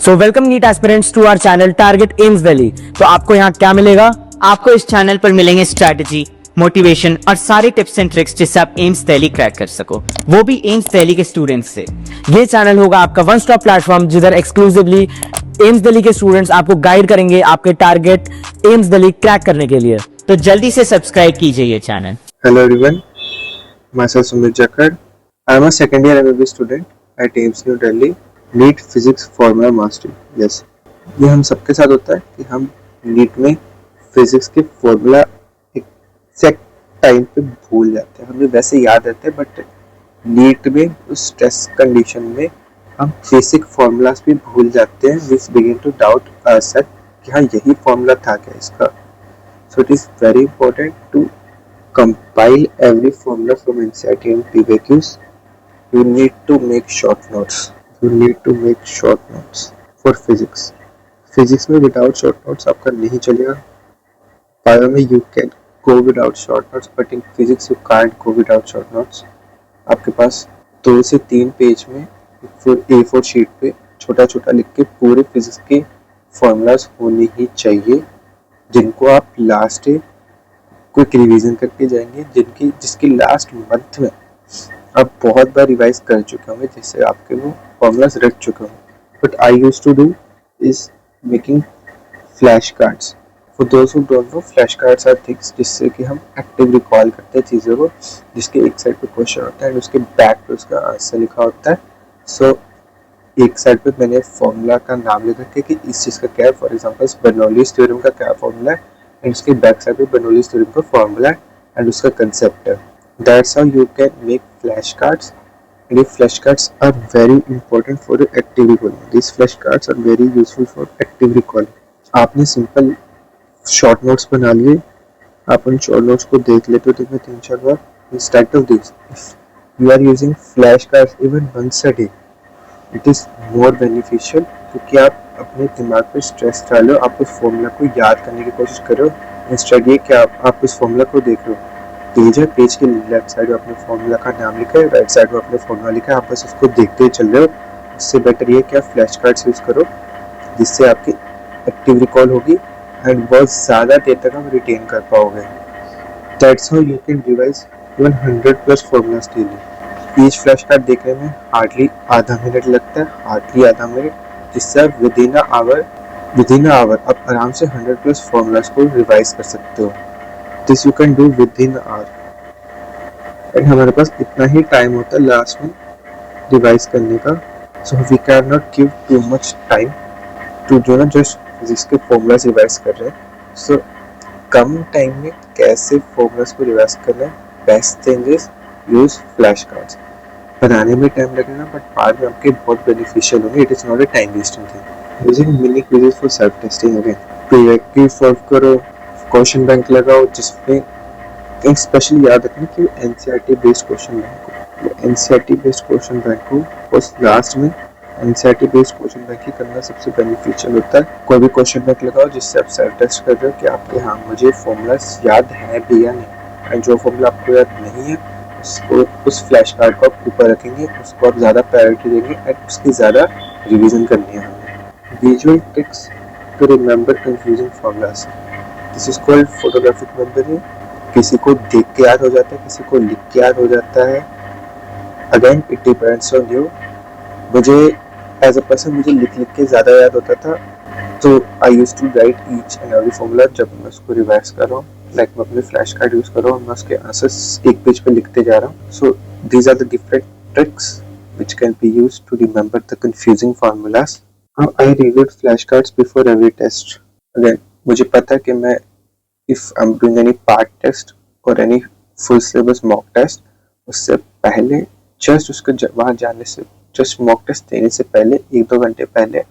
So welcome NEET aspirants to our channel target AIIMS Delhi. तो आपको यहाँ क्या मिलेगा? आपको इस चैनल पर मिलेंगे स्ट्रैटेजी, मोटिवेशन और सारे टिप्स एंड ट्रिक्स जिससे आप एम्स दिल्ली क्रैक कर सको, वो भी एम्स दिल्ली के स्टूडेंट्स से। ये चैनल होगा आपका वन स्टॉप प्लेटफॉर्म जिधर एक्सक्लूसिवली एम्स दिल्ली के स्टूडेंट्स आपको गाइड करेंगे आपके टारगेट एम्स दिल्ली क्रैक करने के लिए। तो जल्दी से सब्सक्राइब कीजिए ये channel. Hello everyone, myself Sumit Jakhar. I am a second year MBA student at AIMS New Delhi. NEET physics formula mastery. Yes, ये हम सबके साथ होता है कि हम नीट में फिजिक्स के फॉर्मूला एक्जैक्ट टाइम पे भूल जाते हैं। हमें वैसे याद रहते हैं बट नीट में उस स्ट्रेस कंडीशन में हम बेसिक फॉर्मूलाज भी भूल जाते हैं। We begin to doubt ourselves कि हाँ यही फॉर्मूला था क्या इसका। So it is very important to compile every formula from NCERT and PYQs. You need to make short notes. You need to make short notes for physics. Physics में without short notes आपका नहीं चलेगा। Bio में you can go without short notes, but in physics you can't go without short notes. आपके पास 2 से 3 page में A4 sheet पे छोटा छोटा लिख के पूरे फिजिक्स के फॉर्मूलाज होने ही चाहिए, जिनको आप लास्ट क्विक रिवीजन करके जाएंगे, जिसकी लास्ट मंथ में आप बहुत बार रिवाइज कर चुके होंगे, जिससे आपके वो फॉर्मूलाज रख चुके होंगे। But I used to do is making flash cards. For those who don't know, flash cards are things जिससे कि हम एक्टिव रिकॉल करते हैं चीज़ों को, जिसके एक साइड पे क्वेश्चन होता है एंड उसके बैक पे उसका आंसर लिखा होता है। सो एक साइड पे मैंने फॉर्मूला का नाम लिख रखा है कि इस चीज़ का क्या है। फॉर एग्जाम्पल बर्नौलीज थ्योरम का क्या फॉर्मूला है एंड उसके बैक साइड पे बर्नौलीज थ्योरम का फॉर्मूला एंड उसका कंसेप्ट है। That's how you can make flash cards and ये flash cards are very important for active recalling. This flash cards are very useful for active recalling. आपने simple short notes बना लिए, आप उन short notes को देख लेते हो दिन में 3-4 बार। Instead of this, if you are using flash cards even once a day, it is more beneficial, क्योंकि आप अपने दिमाग पे स्ट्रेस डालो, आप उस फॉर्मूला को याद करने की कोशिश करो। इंस्टेड ये कि आप उस फॉर्मूला को देख रहे हो, पेज है, पेज के लेफ्ट साइड में अपने फॉर्मूला का नाम लिखा है, राइट साइड में अपने फॉर्मूला लिखा है, आप बस उसको देखते ही चल रहे हो। इससे बेटर ये कि आप फ्लैश कार्ड्स यूज़ करो, जिससे आपकी एक्टिव रिकॉल होगी एंड बहुत ज़्यादा देर तक आप रिटेन कर पाओगे। That's how you can revise even 100+ formulas daily. Each flash card देखने में हार्डली आधा मिनट लगता है, हार्डली आधा मिनट, जिससे आप विद इन आवर आप आराम से 100+ फॉर्मूलाज को रिवाइज कर सकते हो। This you can do with in our and हमारे पास इतना ही टाइम होता है लास्ट में रिवाइज करने का। So we can not give too much time to जो ना जस्ट फिजिक्स के फॉर्मूलाज रिवाइज कर रहे हैं। सो कम टाइम में कैसे फॉर्मूलाज को रिवाइज करना है, best thing is use flash cards. बनाने में टाइम लगेगा बट बाद में आपके बहुत बेनिफिशियल होंगे। It is not a time wasting thing. Using mini quizzes for self testing. Again PYQ solve करो, क्वेश्चन बैंक लगाओ, जिसमें स्पेशली याद रखना कि NCERT बेस्ड क्वेश्चन बैंक हो। NCERT बेस्ड क्वेश्चन बैंक हो और लास्ट में NCERT बेस्ड क्वेश्चन बैंक ही करना सबसे बेनिफिशियल होता है। कोई भी क्वेश्चन बैंक लगाओ जिससे आप सेल्फ टेस्ट कर रहे हो कि आपके हाँ मुझे फॉर्मूलाज याद है भी या नहीं, एंड जो फॉर्मूला आपको याद नहीं है उसको उस फ्लैश कार्ड को आप ऊपर रखेंगे, उसको आप ज़्यादा प्रायोरिटी देंगे एंड उसकी ज़्यादा रिवीजन करनी है हमें। Visual tricks to remember confusing formulas, this is called photographic memory. किसी को देख के याद हो जाता है, किसी को लिख के याद हो जाता है। Again it depends on you. मुझे एज अ पर्सन मुझे लिख के ज़्यादा याद होता था, तो I use to write each and every formula जब मैं उसको रिवाइज कर रहा हूँ। लाइक मैं अपने फ्लैश कार्ड यूज कर रहा हूँ, मैं उसके आंसर्स एक पेज पे लिखते जा रहा हूँ। So these are the different tricks which can be used to remember the confusing formulas. I reviewed flashcards before every test. Again, मुझे पता है कि मैं if I'm doing any part test or any full syllabus mock test, उससे पहले just उसको वहाँ जाने से just mock test देने से पहले 1-2 घंटे पहले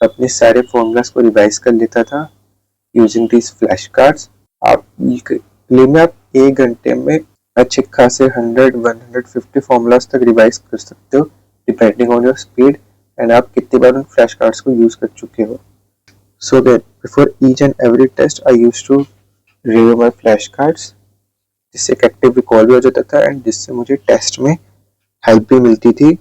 अपने सारे फॉर्मूलाज को रिवाइज कर लेता था यूजिंग these flashcards. आप एक घंटे में अच्छे खासे 100-150 फॉर्मूलाज तक रिवाइज कर सकते हो depending on your speed and आप कितनी बार उन फ्लैश कार्ड्स को यूज कर चुके हो। So that before each and every test I used to review my flash cards, जिससे एक्टिव रिकॉल भी हो जाता था एंड जिससे मुझे टेस्ट में हेल्प भी मिलती थी।